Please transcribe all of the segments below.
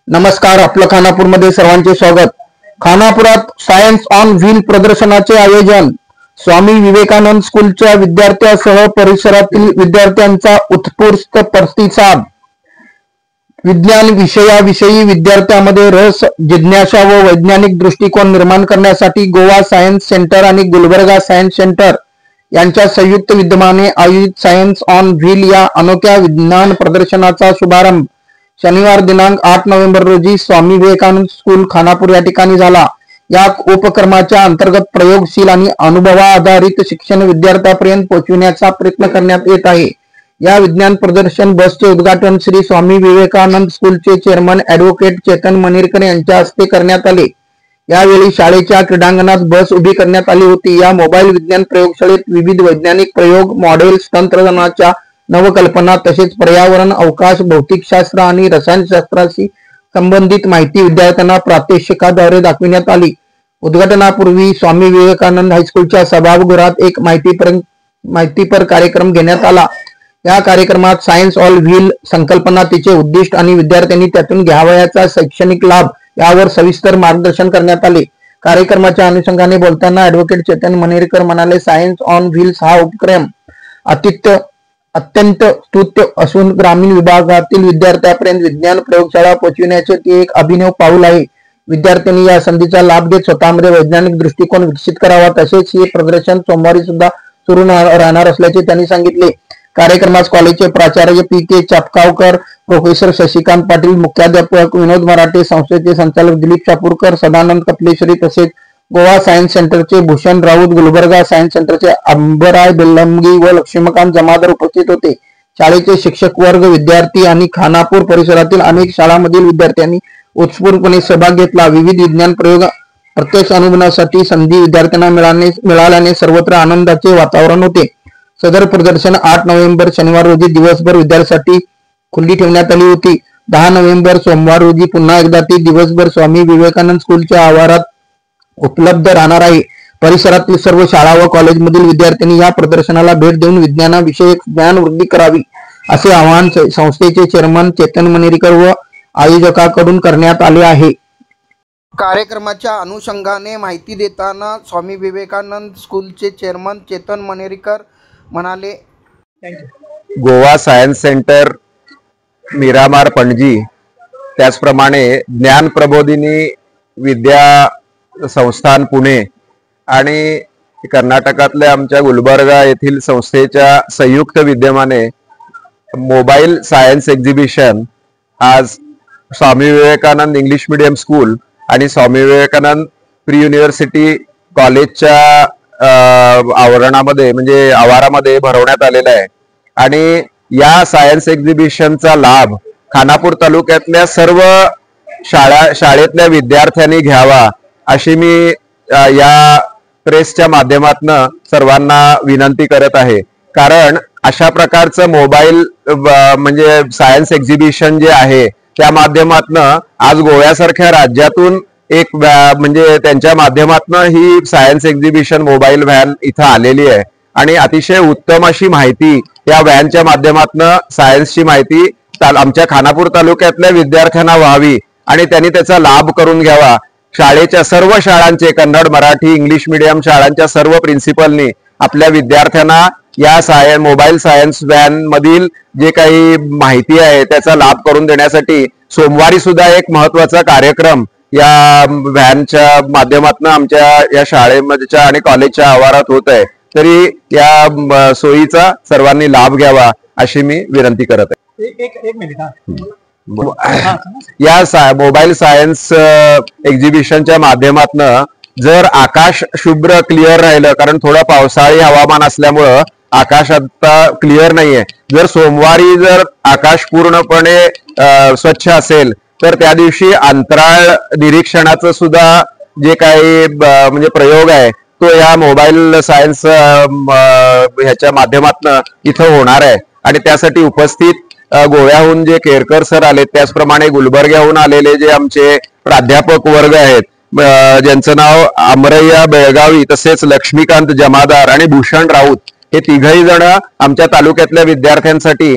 नमस्कार, आपलं खानापूरमध्ये सर्वांचे स्वागत। खानापुरात सायन्स ऑन व्हील प्रदर्शनाचे आयोजन। स्वामी विवेकानंद स्कूलच्या विद्यार्थ्यांसह परिसरातील विद्यार्थ्यांचा उत्स्फूर्त प्रतिसाद। विज्ञान विषयाविषयी विद्यार्थ्यांमध्ये रस, जिज्ञासा व वैज्ञानिक दृष्टिकोन निर्माण करण्यासाठी गोवा सायन्स सेंटर आणि गुलबर्गा सायन्स सेंटर यांच्या संयुक्त विद्यमाने आयोजित सायन्स ऑन व्हील या अनोख्या विज्ञान प्रदर्शनाचा शुभारंभ शनिवार दिनांक 8 नोव्हेंबर रोजी स्वामी विवेकानंद स्कूल खानापूर या ठिकाणी झाला। या उपक्रमाच्या अंतर्गत प्रयोगशील आणि अनुभवाधारित शिक्षण विद्यार्थ्यांपर्यंत पोहोचविण्याचा प्रयत्न करण्यात येत आहे। या विज्ञान प्रदर्शन बसचे उद्घाटन श्री स्वामी विवेकानंद स्कूलचे चेअरमन ॲडव्होकेट चेतन मनेरकर यांच्या हस्ते करण्यात आले। यावेळी शाळेच्या क्रीडांगणात बस उभी करण्यात आली होती। या मोबाईल विज्ञान प्रयोगशाळेत विविध वैज्ञानिक प्रयोग, मॉडेल्स, तंत्रज्ञानाच्या नवकल्पना तसेच पर्यावरण, अवकाश, भौतिकशास्त्र आणि रसायनशास्त्राशी संबंधित माहिती विद्यार्थ्यांना प्रात्यक्षिकाद्वारे दाखविण्यात आली। उद्घाटनापूर्वी स्वामी विवेकानंद हायस्कूलच्या सभागृहात एक माहितीपर कार्यक्रम घेण्यात आला। या कार्यक्रमात सायन्स ऑन व्हील संकल्पना, तिचे उद्दिष्ट आणि विद्यार्थ्यांनी त्यातून घ्यावयाचा शैक्षणिक लाभ यावर सविस्तर मार्गदर्शन करण्यात आले। कार्यक्रमाच्या अनुषंगाने बोलताना ॲडव्होकेट चेतन मनेरकर म्हणाले, सायन्स ऑन व्हील्स हा उपक्रम अत्यंत स्तुत्य असून ग्रामीण विभागातील विद्यार्थ्यांपर्यंत विज्ञान प्रयोगशाळा पोहोचविण्याचे ते एक अभिनव पाऊल आहे। विद्यार्थ्यांनी या संधीचा लाभ घेत स्वतःमध्ये वैज्ञानिक दृष्टिकोन विकसित करावा। तसेच हे प्रदर्शन सोमवारी सुद्धा सुरू राहणार असल्याचे त्यांनी सांगितले। कार्यक्रमास कॉलेजचे प्राचार्य पी.के. चापकावकर, प्रोफेसर शशिकांत पाटील, मुख्याध्यापक विनोद मराठे, संस्थेचे संचालक दिलीप शापूरकर, सदानंद कपलेश्वरी तसेच गोवा सायन्स सेंटरचे भूषण राऊत, गुलबर्गा सायन्स सेंटरचे अंबराय बेल्लमगी व लक्ष्मीकांत जमादार उपस्थित होते। शाळेचे शिक्षक वर्ग, विद्यार्थी आणि खानापूर परिसरातील अनेक शाळांमधील विद्यार्थ्यांनी उत्स्फूर्तपणे सहभाग घेतला। विविध विज्ञान प्रयोग प्रत्यक्ष अनुभवण्यासाठी संधी विद्यार्थ्यांना मिळाल्याने सर्वत्र आनंदाचे वातावरण होते। सदर प्रदर्शन 8 नोव्हेंबर शनिवार रोजी दिवसभर विद्यार्थ्यांसाठी खुली ठेवण्यात आली होती। 10 नोव्हेंबर सोमवार रोजी पुन्हा एकदा ती दिवसभर स्वामी विवेकानंद स्कूलच्या आवारात उपलब्ध राहणार आहे। परिसरातील सर्व शाळा व कॉलेजमधील विद्यार्थ्यांनी या प्रदर्शनाला भेट देऊन विज्ञानाविषयक ज्ञान वृद्धी करावी असे आवाहन संस्थेचे चेअरमन चेतन मनेरकर व आयोजकांकडून करण्यात आले आहे। कार्यक्रमाच्या अनुषंगाने माहिती देताना स्वामी विवेकानंद स्कूलचे चेअरमन चेतन मनेरकर म्हणाले, गोवा सायन्स सेंटर, मिरामार, पणजी, त्याचप्रमाणे ज्ञान प्रबोधिनी विद्या संस्थान पुणे आणि कर्नाटकातल्या आमच्या गुलबर्गा येथील संस्थेच्या संयुक्त विद्यमाने मोबाईल सायन्स एक्झिबिशन आज Swami Vivekananda English medium school आणि स्वामी विवेकानंद प्री युनिव्हर्सिटी कॉलेजच्या आवरणामध्ये म्हणजे आवारामध्ये भरवण्यात आलेला आहे। आणि या सायन्स एक्झिबिशनचा लाभ खानापूर तालुक्यातल्या सर्व शाळेतल्या विद्यार्थ्यांनी घ्यावा अशी मी या प्रेसच्या माध्यमातून सर्वांना विनंती करत आहे। कारण अशा प्रकारचं मोबाईल म्हणजे सायन्स एक्झिबिशन जे आहे त्या माध्यमातून आज गोव्यासारख्या राज्यातून एक म्हणजे त्यांच्या माध्यमातून ही सायन्स एक्झिबिशन मोबाईल व्हॅन इथं आलेली आहे आणि अतिशय उत्तम अशी माहिती या व्हॅनच्या माध्यमातून सायन्सची माहिती आमच्या खानापूर तालुक्यातल्या विद्यार्थ्यांना व्हावी आणि त्यांनी त्याचा लाभ करून घ्यावा। शाळेच्या सर्व शाळांचे कन्नड, मराठी, इंग्लिश मीडियम शाळांच्या सर्व प्रिन्सिपलनी आपल्या विद्यार्थ्यांना या मोबाईल सायन्स व्हॅन मधील जे काही माहिती आहे त्याचा लाभ करून देण्यासाठी सोमवारी सुद्धा एक महत्वाचा कार्यक्रम या व्हॅनच्या माध्यमातून आमच्या या शाळेमध्येच्या आणि कॉलेजच्या आवारात होत आहे। तरी या सोयीचा सर्वांनी लाभ घ्यावा अशी मी विनंती करत आहे। एक मिनिट या मोबाईल सायन्स एक्झिबिशनच्या माध्यमातून जर आकाश शुभ्र क्लिअर राहिलं, कारण थोडं पावसाळी हवामान असल्यामुळं आकाश आता क्लिअर नाहीये, जर सोमवारी जर आकाश पूर्णपणे स्वच्छ असेल तर त्या दिवशी अंतराळ निरीक्षणाचं सुद्धा जे काही म्हणजे प्रयोग आहे तो या मोबाईल सायन्स ह्याच्या माध्यमातून इथं होणार आहे। आणि त्यासाठी उपस्थित गोव्याहून जे केरकर सर आले, त्याचप्रमाणे गुलबर्ग्याहून आलेले जे आमचे प्राध्यापक वर्ग आहेत ज्यांचं नाव अमरय्या बेळगावी, तसेच लक्ष्मीकांत जमादार आणि भूषण राऊत, हे तिघही जण आमच्या तालुक्यातल्या विद्यार्थ्यांसाठी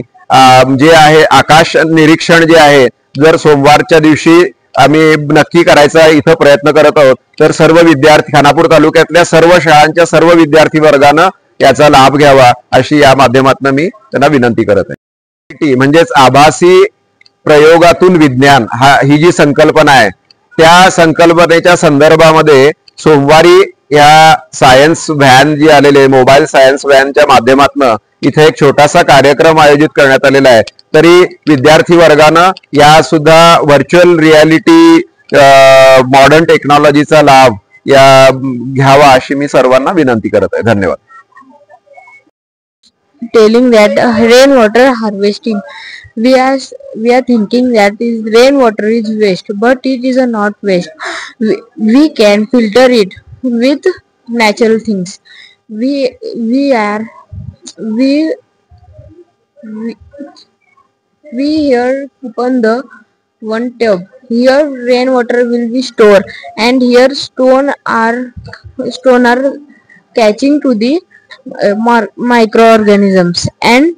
जे आहे आकाश निरीक्षण जे आहे, जर सोमवारच्या दिवशी आम्ही नक्की करायचा इथं प्रयत्न करत आहोत, तर सर्व विद्यार्थी, खानापूर तालुक्यातल्या सर्व शाळांच्या सर्व विद्यार्थी वर्गानं याचा लाभ घ्यावा अशी या माध्यमातून मी त्यांना विनंती करत आहे. म्हणजेच आभासी प्रयोगातून विज्ञान ही जी संकल्पना आहे, त्या संकल्पनेच्या संदर्भामध्ये सोमवारी या सायन्स व्हॅन जी आलेली आहे, मोबाईल सायन्स व्हॅनच्या माध्यमातून इथे एक छोटासा कार्यक्रम आयोजित करण्यात आलेला आहे. तरी विद्यार्थी वर्गानं या सुद्धा व्हर्च्युअल रियालिटी मॉडर्न टेक्नॉलॉजीचा लाभ घ्यावा अशी मी सर्वांना विनंती करत आहे. धन्यवाद. Telling that rainwater harvesting, we are thinking that rainwater is waste, but it is not waste. We can filter it with natural things. We are we we, we here open the one tub. Here rainwater will be stored, and here stone are catching to the microorganisms, and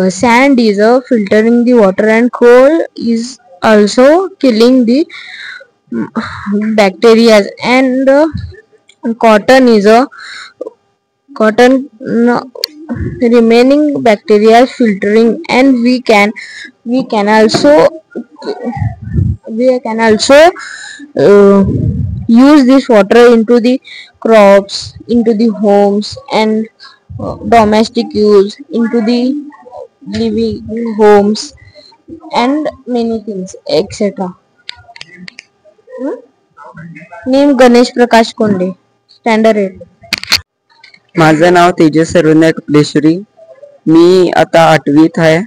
sand is filtering the water, and coal is also killing the bacteria, and cotton is a cotton remaining bacteria filtering, and we can also use this water into the crops, into the homes, and domestic use, into the living homes, and many things, etc. Name Ganesh Prakash Konde, Standard 8. माझं नाव तेजस सर्वज्ञ कपलेश्वरी. मी आता 8वीत आहे.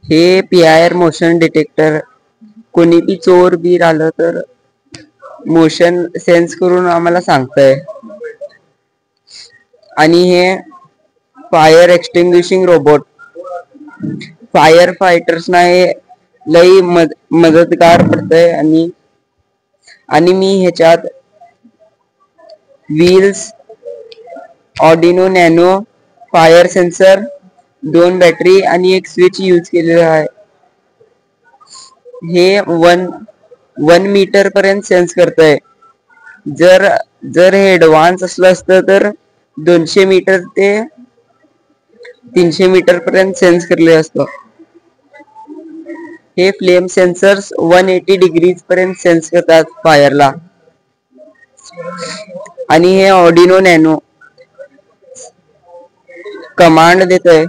हे PIR motion detector, कोणी बी चोर बीर आलं तर motion sense करून आम्हाला सांगतंय. आणि हे फायर एक्सटिंग्विशिंग रोबोट फायर फायटर्सना हे लई मदतगार पडतंय. आणि मी ह्याच्यात wheels, Arduino nano, fire sensor, 2 battery आणि एक स्विच यूज केलेलं आहे. हे 1 मीटर पर्यंत सेन्स करतंय. जर हे ऍडव्हान्स असलं असतं तर 200 मीटर ते 300 मीटर पर्यंत सेन्स करले असतं. हे फ्लेम सेन्सर्स 180 डिग्रीज पर्यंत सेन्स करतात फायरला. आणि हे ऑर्डिनो नॅनो कमांड देतंय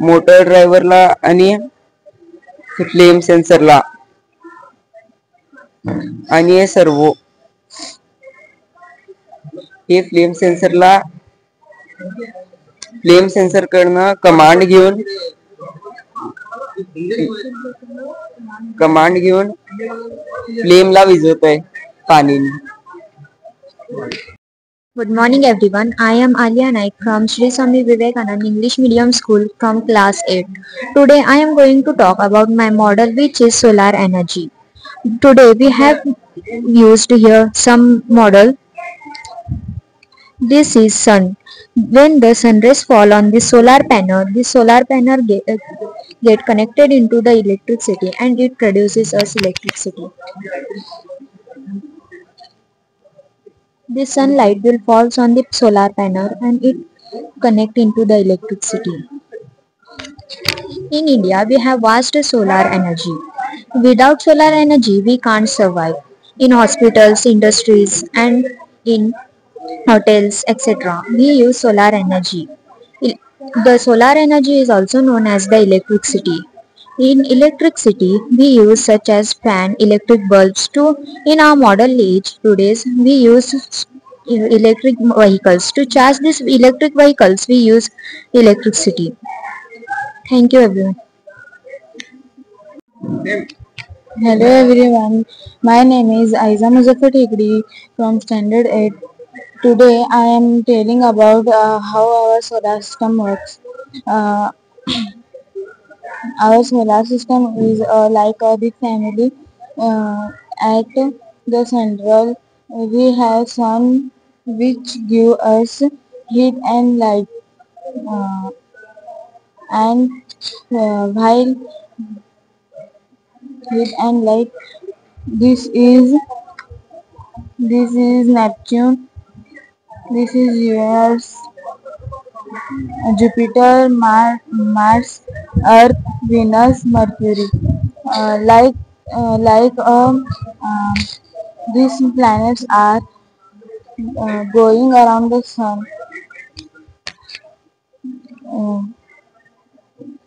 मोटर ड्रायव्हरला आणि फ्लेम सेन्सरला. आणि हे सर्वो हे फ्लेम सेन्सर कडनं कमांड घेऊन फ्लेमला विझवतंय पाणीने. Good morning everyone. I am Alia Naik from Sri Swami Vivekananda English Medium School from class 8. Today I am going to talk about my model, which is solar energy. Today we have used here some model. This is sun. When the sun rays fall on the solar panel get connected into the electricity, and it produces us electricity. The sunlight will falls on the solar panel, and it connect into the electricity. In India, we have vast solar energy. Without solar energy, we can't survive. In hospitals, industries, and in hotels, etc., we use solar energy. The solar energy is also known as the electricity. In electricity, we use such as fan, electric bulbs too. In our modern age, today's we use electric vehicles. To charge these electric vehicles, we use electricity. Thank you everyone. Hello everyone, my name is Aiza Muzaffar Tikri from Standard 8. Today I am telling about how our solar system works. Our solar system is like a big family. At the central we have sun, which give us heat and light. Uh, and while heat and light, this is Neptune. This is Uranus, Jupiter, Mars, Earth, Venus, Mercury. Uh, like like um, these planets are going around the sun. Uh,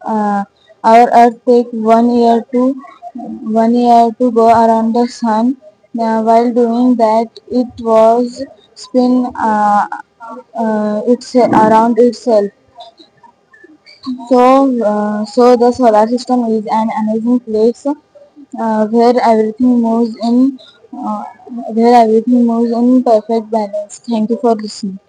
uh, our Earth take 1 year to go around the sun. While doing that, it was spin it's around itself. So the solar system is an amazing place uh, where everything moves in perfect balance. Thank you for listening.